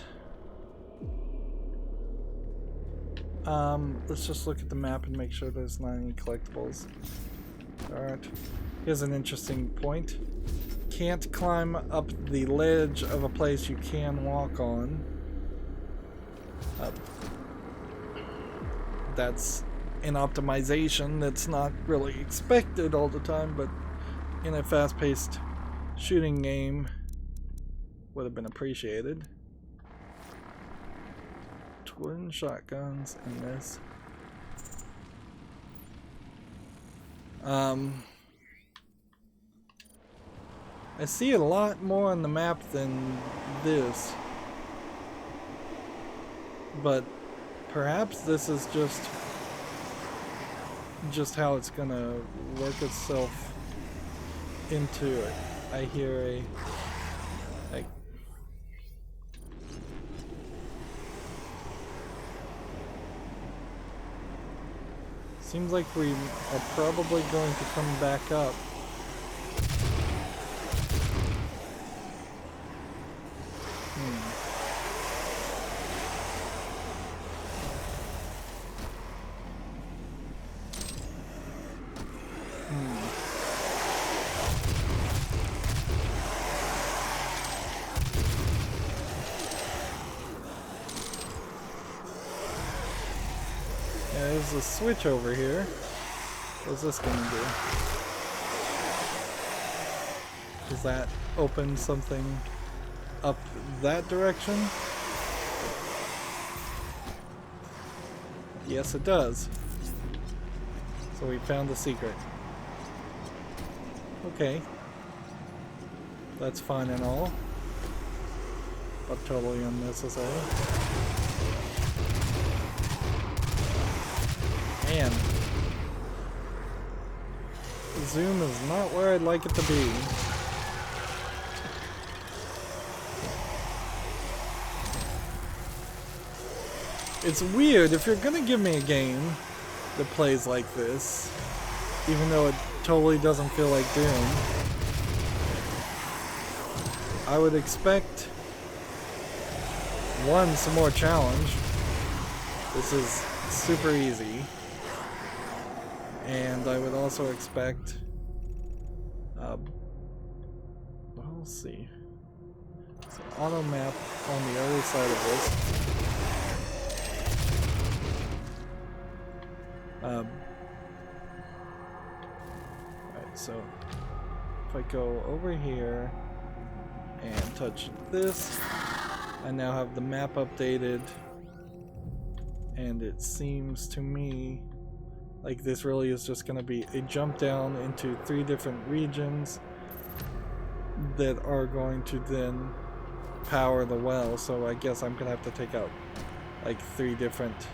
Let's just look at the map and make sure there's not any collectibles. Alright, here's an interesting point. Can't climb up the ledge of a place you can walk on. That's an optimization that's not really expected all the time, but in a fast-paced shooting game would have been appreciated. Twin shotguns in this. I see a lot more on the map than this, but perhaps this is just how it's gonna work itself into it. I hear a seems like we are probably going to come back up. There's a switch over here. What's this gonna do? Does that open something up that direction? Yes, it does. So we found the secret. Okay. That's fine and all, but totally unnecessary. Man, zoom is not where I'd like it to be. It's weird, if you're gonna give me a game that plays like this, even though it totally doesn't feel like Doom, I would expect, one, some more challenge. This is super easy. And I would also expect, we'll see. So auto map on the other side of this. Alright, so if I go over here and touch this, I now have the map updated, and it seems to me like this really is just going to be a jump down into 3 different regions that are going to then power the well, so I guess I'm gonna have to take out like 3 different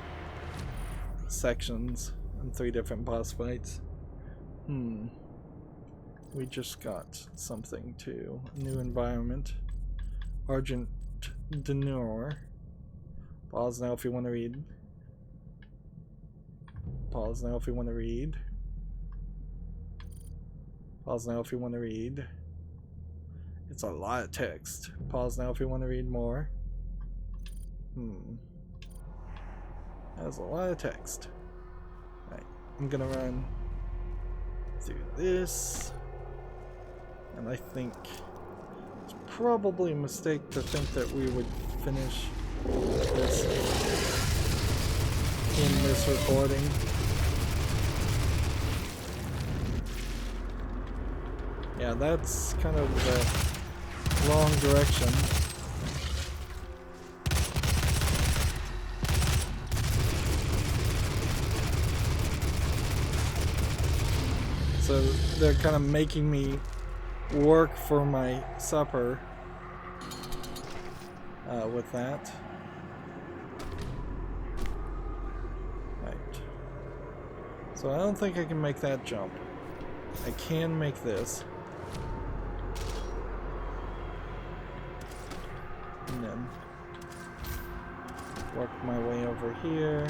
sections and 3 different boss fights. We just got something too. New environment. Argent Denure. Pause now if you want to read. Pause now if you want to read. Pause now if you want to read. It's a lot of text. Pause now if you want to read more. That's a lot of text. Right, I'm gonna run through this. And I think it's probably a mistake to think that we would finish this in this recording. Yeah, that's kind of the wrong direction. So they're kind of making me work for my supper with that. Right. So I don't think I can make that jump. I can make this. And then work my way over here.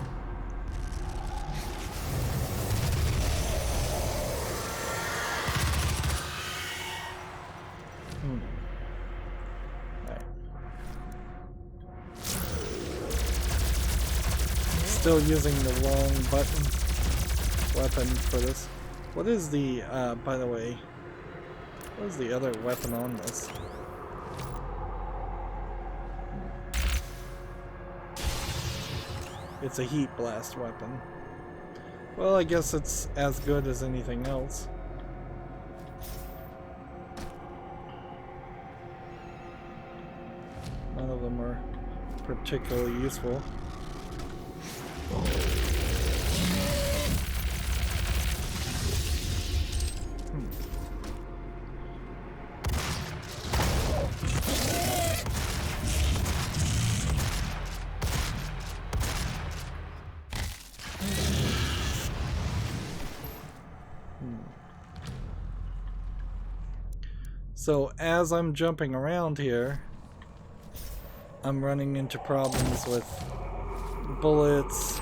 Right. Still using the wrong weapon for this. What is the, by the way, what is the other weapon on this? It's a heat blast weapon. Well, I guess it's as good as anything else. None of them are particularly useful. So as I'm jumping around here, I'm running into problems with bullets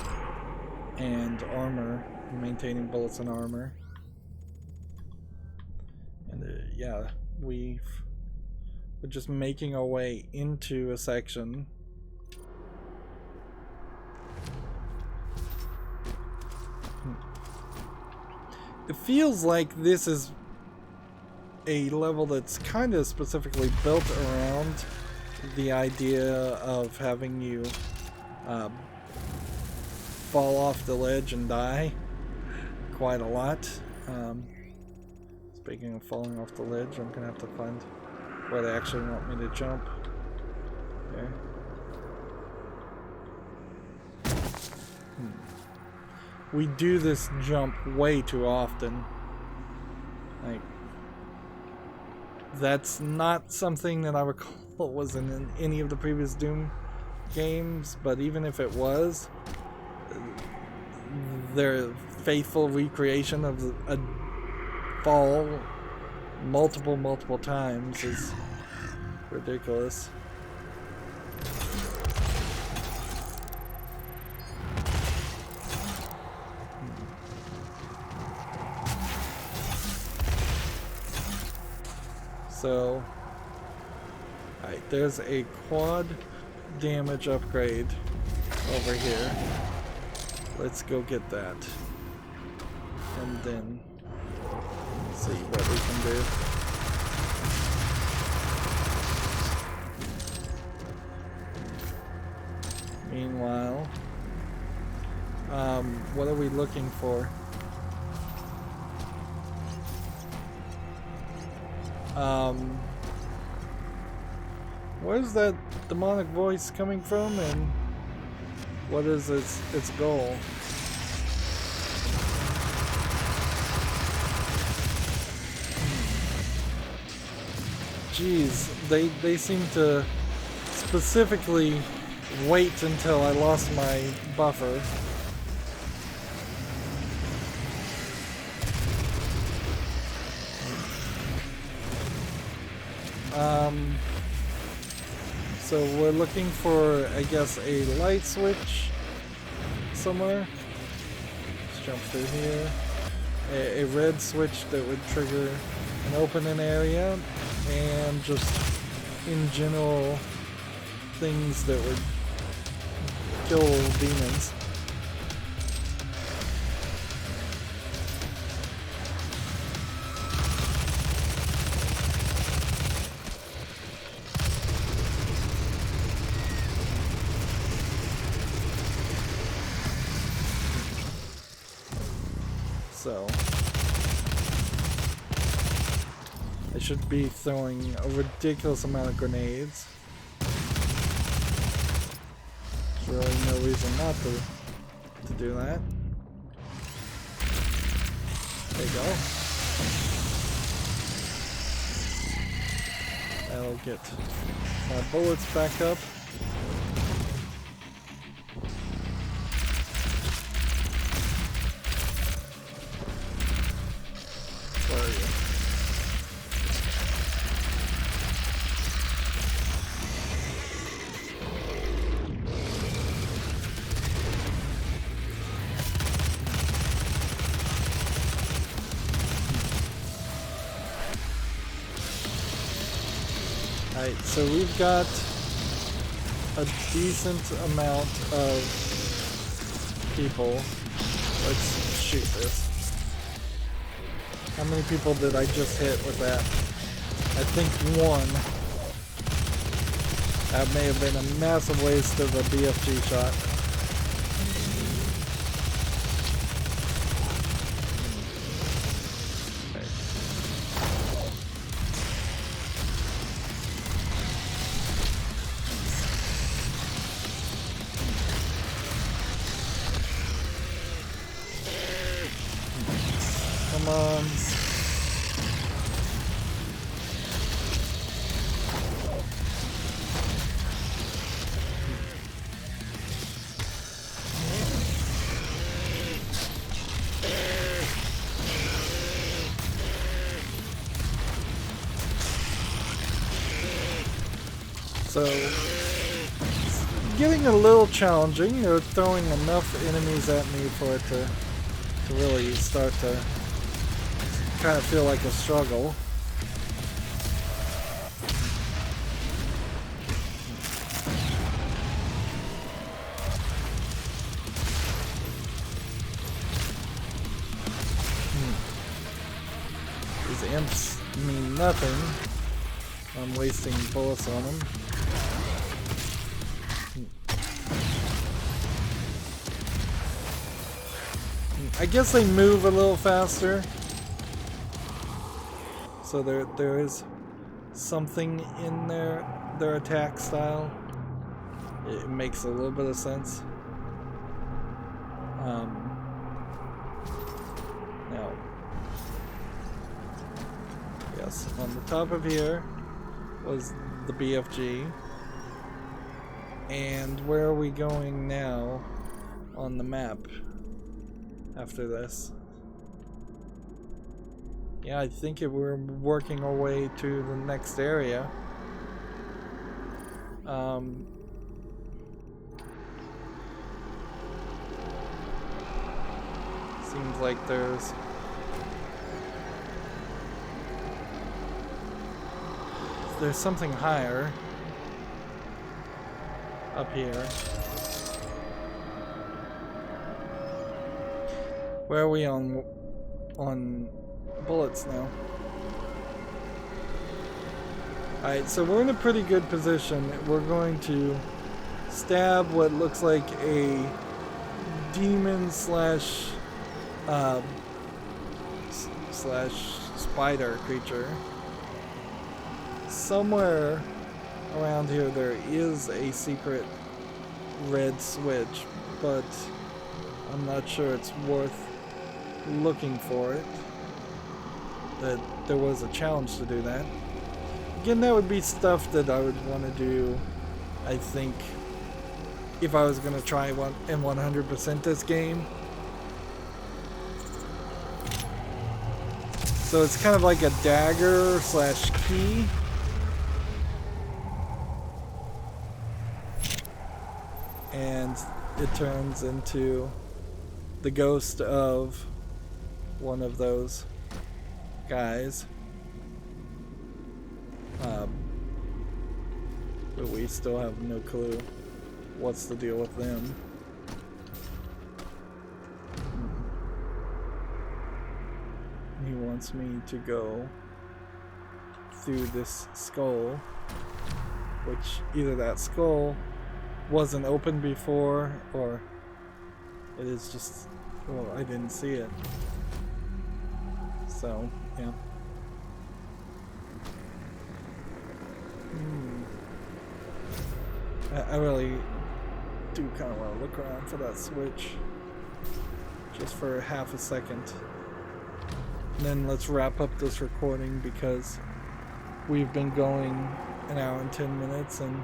and armor, maintaining bullets and armor. And yeah, we're just making our way into a section. It feels like this is a level that's kind of specifically built around the idea of having you fall off the ledge and die quite a lot. Speaking of falling off the ledge, I'm gonna have to find where they actually want me to jump. There. We do this jump way too often. Like, that's not something that I recall was in any of the previous Doom games, but even if it was, their faithful recreation of a fall multiple times is ridiculous. So, alright, there's a quad damage upgrade over here. Let's go get that. And then see what we can do. Meanwhile, what are we looking for? Where's that demonic voice coming from, and what is its goal? Jeez, they seem to specifically wait until I lost my buffer. So we're looking for, I guess, a light switch somewhere. Let's jump through here. A red switch that would trigger and open an area, and just in general things that would kill demons. So I should be throwing a ridiculous amount of grenades. There's really no reason not to do that. There you go. That'll get my bullets back up. Where are you? Alright, so we've got a decent amount of people. Let's shoot this. How many people did I just hit with that? I think one. That may have been a massive waste of a BFG shot. Come on. So, it's getting a little challenging. They're throwing enough enemies at me for it to really start to kind of feel like a struggle. These imps mean nothing. I'm wasting bullets on them. I guess they move a little faster. So there is something in their attack style. It makes a little bit of sense. Now, yes, on the top of here was the BFG. And where are we going now on the map after this? Yeah, I think we're working our way to the next area. Seems like there's something higher up here. Where are we on bullets now? Alright, so we're in a pretty good position. We're going to stab what looks like a demon slash spider creature. Somewhere around here there is a secret red switch, but I'm not sure it's worth looking for it. That there was a challenge to do that. Again, that would be stuff that I would want to do I think if I was going to try one and 100% this game. So it's kind of like a dagger slash key. And it turns into the ghost of one of those guys. But we still have no clue what's the deal with them. He wants me to go through this skull, which either that skull wasn't open before, or it is just, well, I didn't see it. So, yeah. I really do kind of want to look around for that switch, just for half a second. And then let's wrap up this recording, because we've been going an hour and 10 minutes, and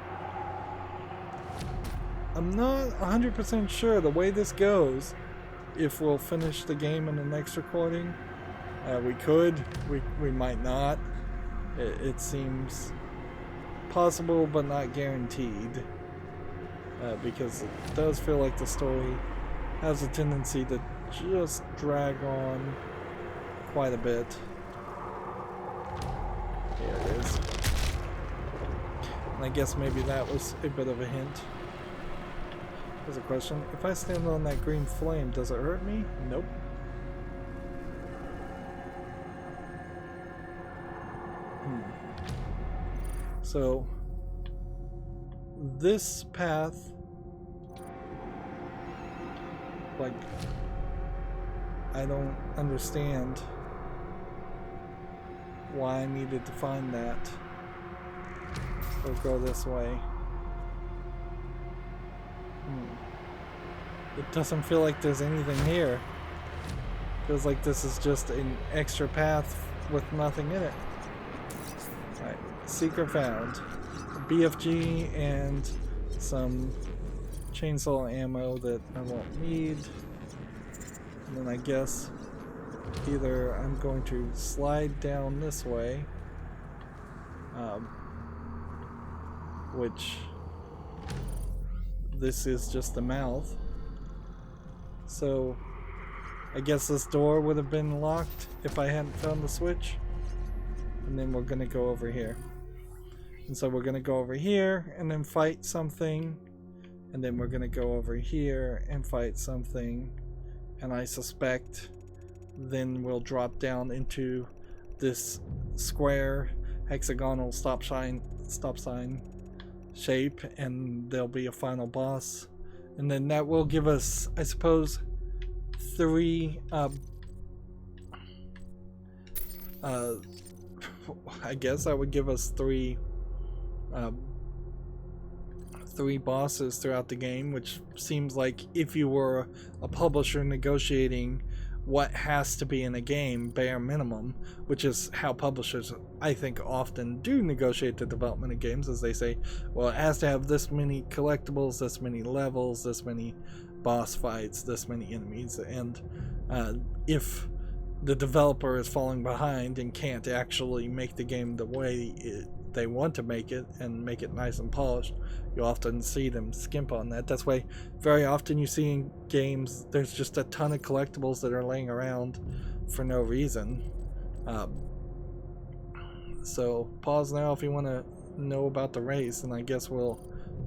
I'm not 100% sure the way this goes if we'll finish the game in the next recording. We could, we might not. It seems possible but not guaranteed, because it does feel like the story has a tendency to just drag on quite a bit. Here it is. And I guess maybe that was a bit of a hint. There's a question. If I stand on that green flame, does it hurt me? Nope. So, this path, like, I don't understand why I needed to find that or go this way. It doesn't feel like there's anything here. Feels like this is just an extra path with nothing in it. Alright, secret found. BFG and some chainsaw ammo that I won't need. And then I guess either I'm going to slide down this way, which this is just the mouth. So I guess this door would have been locked if I hadn't found the switch. And then we're gonna go over here. And so we're gonna go over here and then fight something. And then we're gonna go over here and fight something. And I suspect then we'll drop down into this square hexagonal stop sign shape, and there'll be a final boss. And then that will give us, I suppose, 3 I guess that would give us 3 bosses throughout the game, which seems like if you were a publisher negotiating what has to be in a game, bare minimum, which is how publishers, I think, often do negotiate the development of games, as they say, well, it has to have this many collectibles, this many levels, this many boss fights, this many enemies, and if the developer is falling behind and can't actually make the game the way they want to make it and make it nice and polished, you often see them skimp on that. That's why very often you see in games there's just a ton of collectibles that are laying around for no reason. So pause now if you want to know about the race, and I guess we'll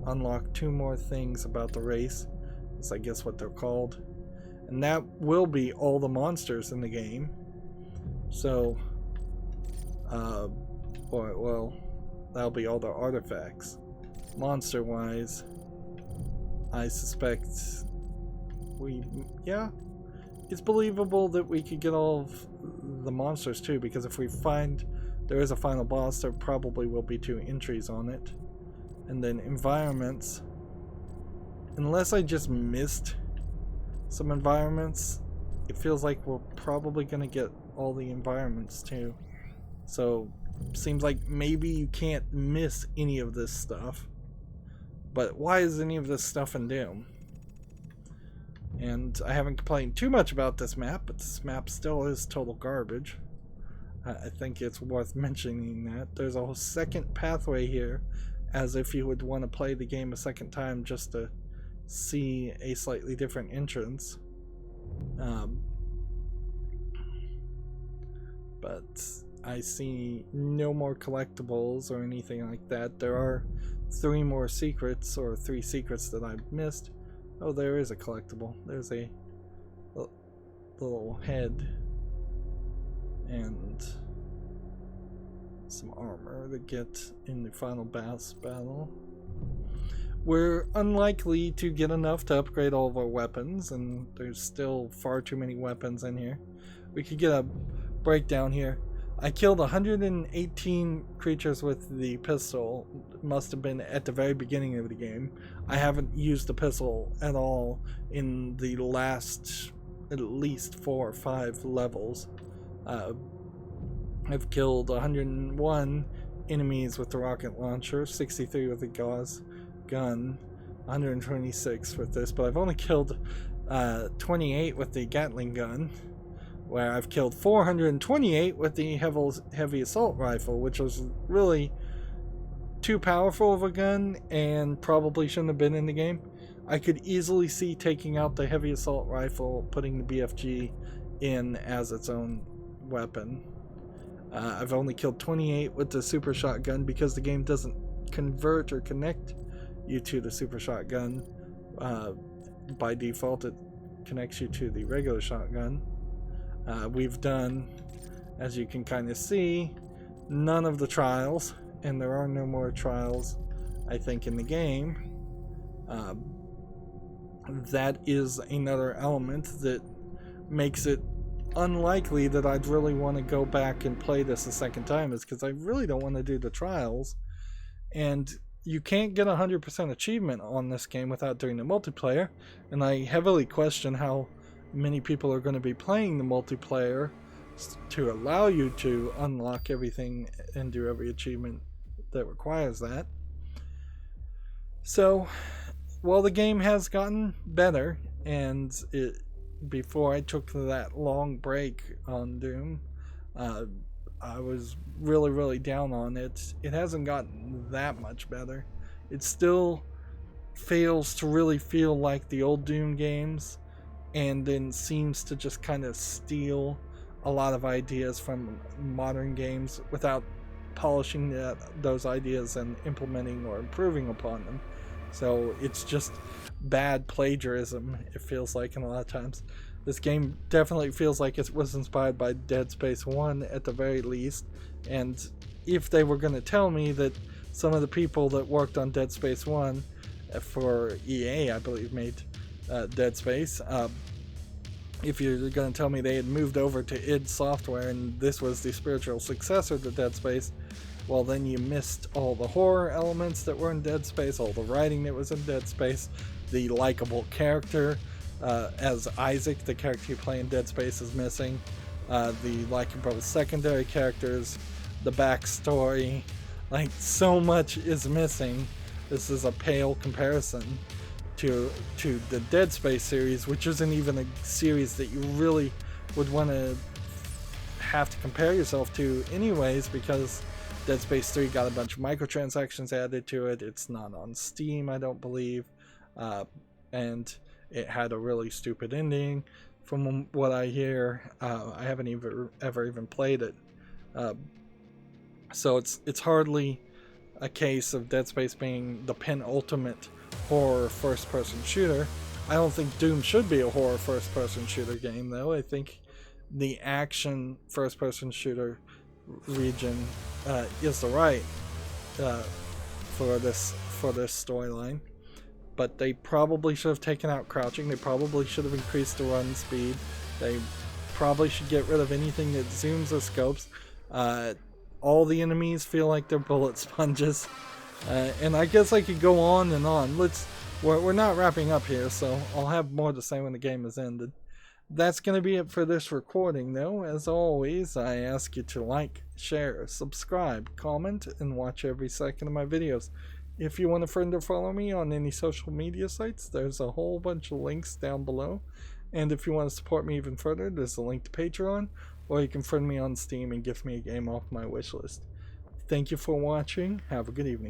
unlock 2 more things about the race. That's I guess what they're called. And that will be all the monsters in the game. So, well, that'll be all the artifacts. Monster-wise, I suspect it's believable that we could get all of the monsters too, because if we find there is a final boss, there probably will be 2 entries on it. And then environments, unless I just missed some environments, it feels like we're probably gonna get all the environments too. So seems like maybe you can't miss any of this stuff. But why is any of this stuff in Doom? And I haven't complained too much about this map, but this map still is total garbage. I think it's worth mentioning that. There's a whole second pathway here, as if you would want to play the game a second time just to see a slightly different entrance. But I see no more collectibles or anything like that. There are 3 more secrets, or 3 secrets that I've missed. Oh, there is a collectible. There's a little head and some armor to get in the final boss battle. We're unlikely to get enough to upgrade all of our weapons, and there's still far too many weapons in here. We could get a breakdown here. I killed 118 creatures with the pistol. It must have been at the very beginning of the game. I haven't used the pistol at all in the last at least 4 or 5 levels. I've killed 101 enemies with the rocket launcher, 63 with the gauze gun, 126 with this, but I've only killed 28 with the Gatling gun, where I've killed 428 with the heavy assault rifle, which was really too powerful of a gun and probably shouldn't have been in the game. I could easily see taking out the heavy assault rifle, putting the BFG in as its own weapon. I've only killed 28 with the super shotgun because the game doesn't convert or connect you to the super shotgun. By default, it connects you to the regular shotgun. We've done, as you can kind of see, none of the trials, and there are no more trials, I think, in the game. That is another element that makes it unlikely that I'd really want to go back and play this a second time, is because I really don't want to do the trials, and you can't get 100% achievement on this game without doing the multiplayer, and I heavily question how many people are going to be playing the multiplayer to allow you to unlock everything and do every achievement that requires that. So, while the game has gotten better, and before I took that long break on Doom, I was really down on it. It hasn't gotten that much better. It still fails to really feel like the old Doom games, and then seems to just kind of steal a lot of ideas from modern games without polishing those ideas and implementing or improving upon them. So it's just bad plagiarism, it feels like, in a lot of times. This game definitely feels like it was inspired by Dead Space 1 at the very least, and if they were going to tell me that some of the people that worked on Dead Space 1 for EA, I believe, made Dead Space, if you're going to tell me they had moved over to id Software and this was the spiritual successor to Dead Space, well, then you missed all the horror elements that were in Dead Space, all the writing that was in Dead Space, the likable character as Isaac, the character you play in Dead Space, is missing, the likable secondary characters, the backstory, like, so much is missing. This is a pale comparison to the Dead Space series, which isn't even a series that you really would want to have to compare yourself to anyways, because Dead Space 3 got a bunch of microtransactions added to it. It's not on Steam, I don't believe, and it had a really stupid ending from what I hear. I haven't ever even played it, so it's hardly a case of Dead Space being the penultimate horror first-person shooter. I don't think Doom should be a horror first-person shooter game, though. I think the action first-person shooter region is the right for this storyline. But they probably should have taken out crouching. They probably should have increased the run speed. They probably should get rid of anything that zooms or scopes. All the enemies feel like they're bullet sponges. And I guess I could go on and on. We're not wrapping up here, so I'll have more to say when the game is ended. That's going to be it for this recording, though. As always, I ask you to like, share, subscribe, comment, and watch every second of my videos. If you want to friend or follow me on any social media sites, there's a whole bunch of links down below. And if you want to support me even further, there's a link to Patreon, or you can friend me on Steam and gift me a game off my wishlist. Thank you for watching. Have a good evening.